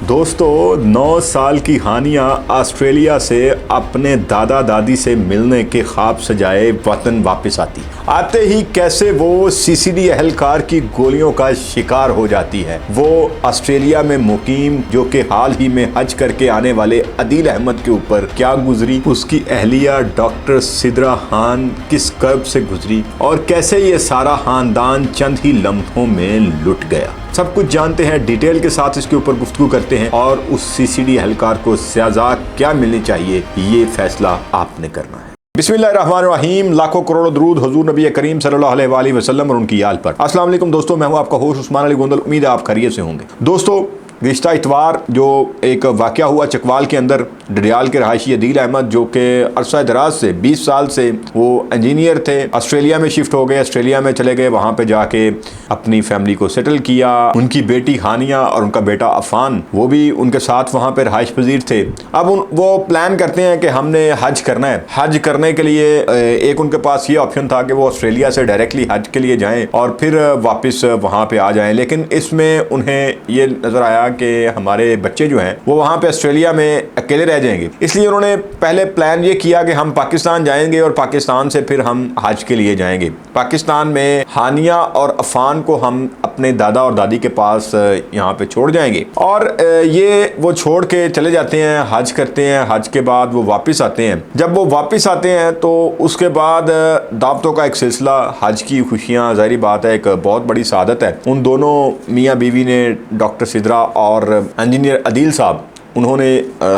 दोस्तों 9 साल की हानिया ऑस्ट्रेलिया से अपने दादा दादी से मिलने के ख्वाब सजाए वतन वापस आते ही कैसे वो सीसीडी एहलकार की गोलियों का शिकार हो जाती है। वो ऑस्ट्रेलिया में मुकीम जो कि हाल ही में हज करके आने वाले अदील अहमद के ऊपर क्या गुजरी, उसकी अहलिया डॉक्टर सिद्रा खान किस कर्ब से गुजरी और कैसे ये सारा खानदान चंद ही लम्हों में लुट गया, सब कुछ जानते हैं। डिटेल के साथ इसके ऊपर गुफ्तगू करते हैं और उस सीसीडी एहलकार को सजा क्या मिलनी चाहिए ये फैसला आपने करना है। बिस्मिल्लाहिर्रहमानिर्रहीम। लाखों करोड़ों दरूद हुजूर नबी करीम सल्लल्लाहु अलैहि वसल्लम और उनकी आल पर। अस्सलाम वालेकुम दोस्तों, मैं हूं आपका होस्ट उस्मान अली गोंदल। उम्मीद है आप खैरियत से होंगे। दोस्तों गुज़िश्ता इतवार जो एक वाक़या हुआ चकवाल के अंदर, डडियाल के रहायशी अदील अहमद जो कि अरसा दराज से 20 साल से वो इंजीनियर थे, ऑस्ट्रेलिया में शिफ्ट हो गए, ऑस्ट्रेलिया में चले गए, वहाँ पे जाके अपनी फैमिली को सेटल किया। उनकी बेटी हानिया और उनका बेटा अफान वो भी उनके साथ वहाँ पे रहायश पजीर थे। अब वो प्लान करते हैं कि हमने हज करना है। हज करने के लिए एक उनके पास ये ऑप्शन था कि वो ऑस्ट्रेलिया से डायरेक्टली हज के लिए जाएँ और फिर वापस वहाँ पर आ जाएँ, लेकिन इसमें उन्हें ये नज़र आया कि हमारे बच्चे जो हैं वो वहाँ पे ऑस्ट्रेलिया में अकेले रह जाएंगे। इसलिए उन्होंने पहले प्लान ये किया कि हम पाकिस्तान जाएंगे और पाकिस्तान से फिर हम हज के लिए जाएंगे। पाकिस्तान में हानिया और अफान को हम अपने दादा और दादी के पास यहाँ पे छोड़ जाएंगे और ये वो छोड़ के चले जाते हैं, हज करते हैं। हज के बाद वो वापस आते हैं। जब वो वापस आते हैं तो उसके बाद दावतों का एक सिलसिला, हज की खुशियाँ, ज़ाहिर बात है एक बहुत बड़ी सादत है। उन दोनों मियाँ बीवी ने, डॉक्टर सिद्रा और इंजीनियर अदील साहब, उन्होंने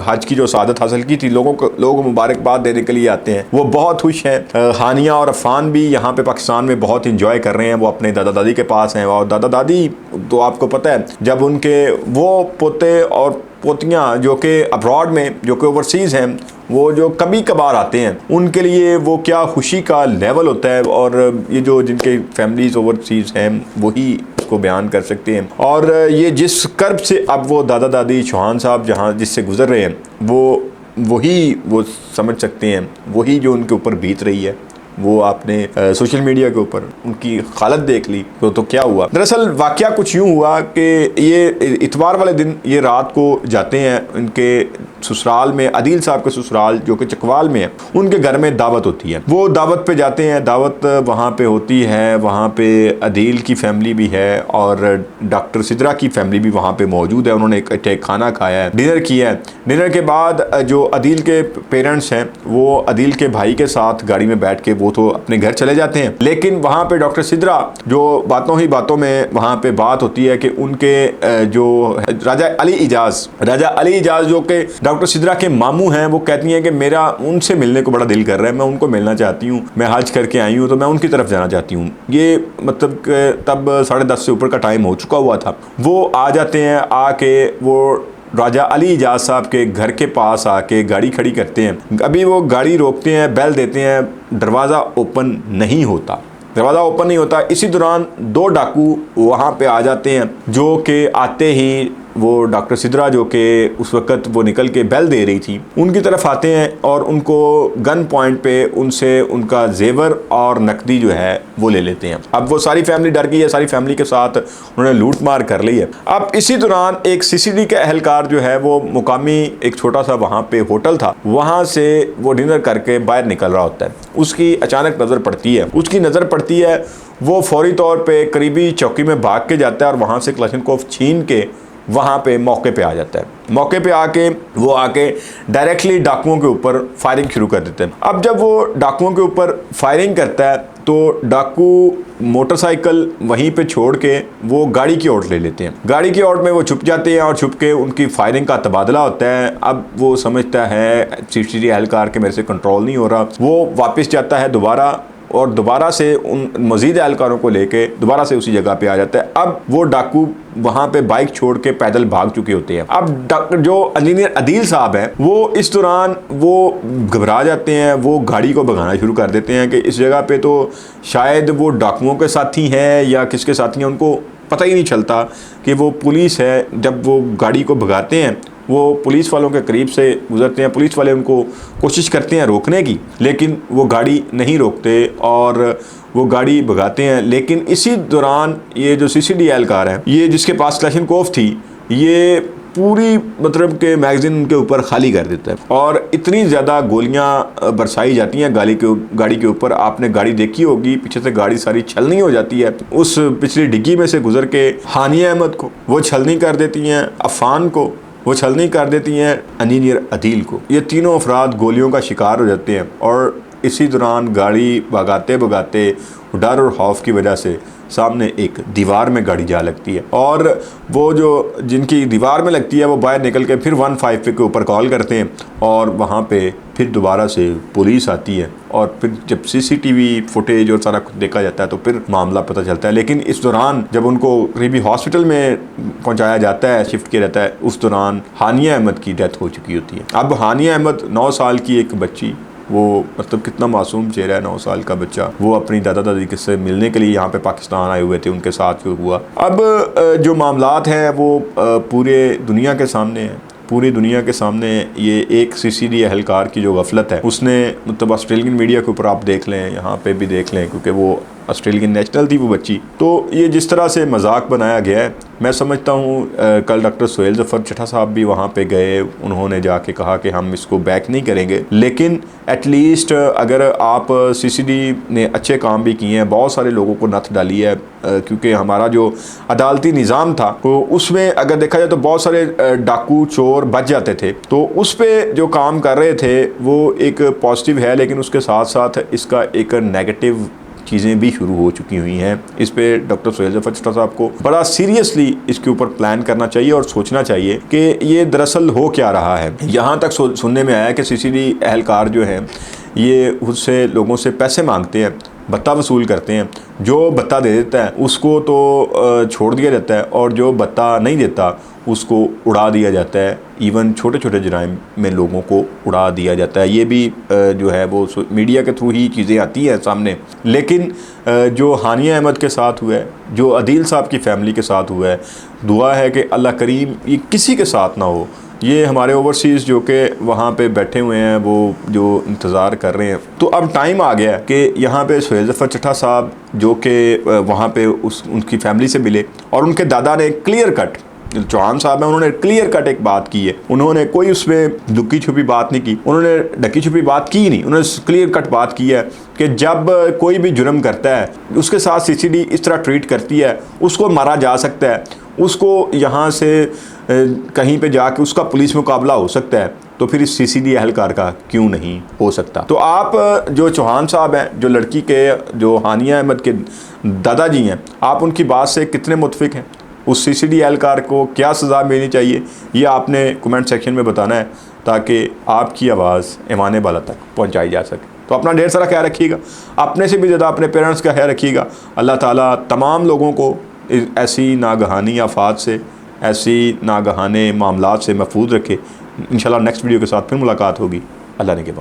हज की जो सादत हासिल की थी। लोग मुबारकबाद देने के लिए आते हैं। वो बहुत खुश हैं। हानिया और अफान भी यहाँ पे पाकिस्तान में बहुत इंजॉय कर रहे हैं। वो अपने दादा दादी के पास हैं और दादा दादी तो आपको पता है जब उनके वो पोते और पोतियाँ जो कि अब्रॉड में, जो कि ओवरसीज़ हैं, वो जो कभी कभार आते हैं, उनके लिए वो क्या खुशी का लेवल होता है। और ये जो जिनके फैमिलीज ओवरसीज़ हैं वही को बयान कर सकते हैं। और ये जिस कर्ब से अब वो दादा दादी चौहान साहब जहाँ जिससे गुजर रहे हैं वो समझ सकते हैं। वही जो उनके ऊपर बीत रही है वो आपने सोशल मीडिया के ऊपर उनकी हालत देख ली तो क्या हुआ। दरअसल वाकया कुछ यूँ हुआ कि ये इतवार वाले दिन ये रात को जाते हैं उनके ससुराल में, अदील साहब के ससुराल जो कि चकवाल में है, उनके घर में दावत होती है। वो दावत पे जाते हैं। दावत वहाँ पे होती है, वहाँ पे अदील की फैमिली भी है और डॉक्टर सिद्रा की फैमिली भी वहाँ पे मौजूद है। उन्होंने इकट्ठे खाना खाया है, डिनर किया है। डिनर के बाद जो अदील के पेरेंट्स हैं वो अदील के भाई के साथ गाड़ी में बैठ के वो तो अपने घर चले जाते हैं। लेकिन वहाँ पे डॉक्टर सिद्रा जो बातों ही बातों में वहाँ पे बात होती है कि उनके जो राजा अली इजाज जो कि डॉक्टर सिद्रा के मामू हैं, वो कहती हैं कि मेरा उनसे मिलने को बड़ा दिल कर रहा है, मैं उनको मिलना चाहती हूँ, मैं हज करके आई हूँ तो मैं उनकी तरफ जाना चाहती हूँ। ये मतलब तब 10:30 से ऊपर का टाइम हो चुका हुआ था। वो आ जाते हैं, आके वो राजा अली इजाज साहब के घर के पास आके गाड़ी खड़ी करते हैं। अभी वो गाड़ी रोकते हैं, बेल देते हैं, दरवाज़ा ओपन नहीं होता। इसी दौरान 2 डाकू वहाँ पे आ जाते हैं जो कि आते ही वो डॉक्टर सिद्रा जो कि उस वक़्त वो निकल के बेल दे रही थी उनकी तरफ आते हैं और उनको गन पॉइंट पे उनसे उनका जेवर और नकदी जो है वो ले लेते हैं। अब वो सारी फैमिली डर गई है, सारी फैमिली के साथ उन्होंने लूट मार कर ली है। अब इसी दौरान एक सीसीडी का एहलकार जो है वो मुकामी एक छोटा सा वहाँ पे होटल था, वहाँ से वो डिनर करके बाहर निकल रहा होता है। उसकी अचानक नज़र पड़ती है, वो फौरी तौर पर करीबी चौकी में भाग के जाता है और वहाँ से क्लाशनकोफ छीन के वहाँ पे मौके पे आ जाता है। मौके पे आके डायरेक्टली डाकुओं के ऊपर फायरिंग शुरू कर देते हैं। अब जब वो डाकुओं के ऊपर फायरिंग करता है तो डाकू मोटरसाइकिल वहीं पे छोड़ के वो गाड़ी की ओर ले लेते हैं। गाड़ी की ओर में वो छुप जाते हैं और छुप के उनकी फायरिंग का तबादला होता है। अब वो समझता है सीसीडी एहलकार के मेरे से कंट्रोल नहीं हो रहा, वो वापस जाता है दोबारा से उन मज़ीद एहलकारों को लेके दोबारा से उसी जगह पे आ जाता है। अब वो डाकू वहाँ पे बाइक छोड़ के पैदल भाग चुके होते हैं। अब डॉक्टर जो इंजीनियर अदील साहब हैं वो इस दौरान वो घबरा जाते हैं, वो गाड़ी को भगाना शुरू कर देते हैं कि इस जगह पे तो शायद वो डाकुओं के साथी हैं या किसके साथी हैं, उनको पता ही नहीं चलता कि वो पुलिस है। जब वो गाड़ी को भगाते हैं वो पुलिस वालों के करीब से गुजरते हैं। पुलिस वाले उनको कोशिश करते हैं रोकने की, लेकिन वो गाड़ी नहीं रोकते और वो गाड़ी भगाते हैं। लेकिन इसी दौरान ये जो सीसीडी एहलकार है, ये जिसके पास क्लैशनकोफ थी, ये पूरी मतलब के मैगजीन उनके ऊपर खाली कर देता है और इतनी ज़्यादा गोलियां बरसाई जाती हैं गाड़ी के ऊपर। आपने गाड़ी देखी होगी, पीछे से गाड़ी सारी छलनी हो जाती है। उस पिछली डिग्गी में से गुजर के हानिया अहमद को वो छलनी कर देती हैं, अफान को वो छलनी कर देती हैं, इंजीनियर अदील को। ये तीनों अफराद गोलियों का शिकार हो जाते हैं और इसी दौरान गाड़ी भगाते भगाते डर और खौफ की वजह से सामने एक दीवार में गाड़ी जा लगती है और वो जो जिनकी दीवार में लगती है वो बाहर निकल के फिर 155 के ऊपर कॉल करते हैं और वहाँ पे फिर दोबारा से पुलिस आती है और फिर जब सीसीटीवी फुटेज और सारा कुछ देखा जाता है तो फिर मामला पता चलता है। लेकिन इस दौरान जब उनको करीबी हॉस्पिटल में पहुंचाया जाता है, शिफ्ट किया जाता है, उस दौरान हानिया अहमद की डेथ हो चुकी होती है। अब हानिया अहमद 9 साल की एक बच्ची, वो मतलब कितना मासूम चेहरा है 9 साल का बच्चा, वो अपनी दादा दादी से मिलने के लिए यहाँ पे पाकिस्तान आए हुए थे, उनके साथ जो हुआ। अब जो मामलात हैं वो पूरे दुनिया के सामने हैं, पूरी दुनिया के सामने। ये एक सीसीडी एहलकार की जो गफलत है उसने मतलब ऑस्ट्रेलियन मीडिया के ऊपर आप देख लें, यहाँ पे भी देख लें, क्योंकि वो ऑस्ट्रेलियन नेशनल थी वो बच्ची। तो ये जिस तरह से मजाक बनाया गया है, मैं समझता हूँ कल डॉक्टर सोहेल ज़फ़र चट्टा साहब भी वहाँ पे गए, उन्होंने जाके कहा कि हम इसको बैक नहीं करेंगे, लेकिन एटलीस्ट अगर आप सीसीडी ने अच्छे काम भी किए हैं, बहुत सारे लोगों को नथ डाली है, क्योंकि हमारा जो अदालती निज़ाम था तो उसमें अगर देखा जाए तो बहुत सारे डाकू चोर बच जाते थे। तो उस पर जो काम कर रहे थे वो एक पॉजिटिव है, लेकिन उसके साथ साथ इसका एक नेगेटिव चीज़ें भी शुरू हो चुकी हुई हैं। इस पे डॉक्टर सोहेल ज़फ़र चट्टा साहब को बड़ा सीरियसली इसके ऊपर प्लान करना चाहिए और सोचना चाहिए कि ये दरअसल हो क्या रहा है। यहाँ तक सुनने में आया कि सीसीडी एहलकार जो हैं ये उससे लोगों से पैसे मांगते हैं, भत्ता वसूल करते हैं। जो भत्ता दे देता है उसको तो छोड़ दिया जाता है और जो भत्ता नहीं देता उसको उड़ा दिया जाता है। इवन छोटे छोटे जराइम में लोगों को उड़ा दिया जाता है। ये भी जो है वो मीडिया के थ्रू ही चीज़ें आती हैं सामने। लेकिन जो हानिया अहमद के साथ हुआ है, जो अदील साहब की फ़ैमिली के साथ हुआ है, दुआ है कि अल्लाह करीम ये किसी के साथ ना हो। ये हमारे ओवरसीज़ जो कि वहाँ पे बैठे हुए हैं वो जो इंतज़ार कर रहे हैं, तो अब टाइम आ गया कि यहाँ पे सोहेल ज़फ़र चट्टा साहब जो कि वहाँ पे उनकी फ़ैमिली से मिले और उनके दादा ने क्लियर कट, चौहान साहब हैं, उन्होंने क्लियर कट एक बात की है। उन्होंने कोई उसमें दुखी छुपी बात नहीं की, उन्होंने ढकी छुपी बात की नहीं, उन्होंने क्लियर कट बात की है कि जब कोई भी जुर्म करता है उसके साथ सीसीडी इस तरह ट्रीट करती है, उसको मारा जा सकता है, उसको यहाँ से कहीं पे जाके उसका पुलिस मुकाबला हो सकता है, तो फिर इस सीसीडी एहलकार का क्यों नहीं हो सकता। तो आप जो चौहान साहब हैं, जो लड़की के जो हानिया अहमद के दादाजी हैं, आप उनकी बात से कितने मुतफिक हैं? उस सीसीडी एहलकार को क्या सज़ा मिलनी चाहिए ये आपने कमेंट सेक्शन में बताना है, ताकि आपकी आवाज़ ऐवान बाला तक पहुंचाई जा सके। तो अपना ढेर सारा ख्याल रखिएगा, अपने से भी ज़्यादा अपने पेरेंट्स का ख्याल रखिएगा। अल्लाह ताला तमाम लोगों को ऐसी नागहानी आफात से, ऐसी नागहाने मामलात से महफूज रखे। इंशाल्लाह नेक्स्ट वीडियो के साथ फिर मुलाकात होगी। अल्लाह ने के बाद।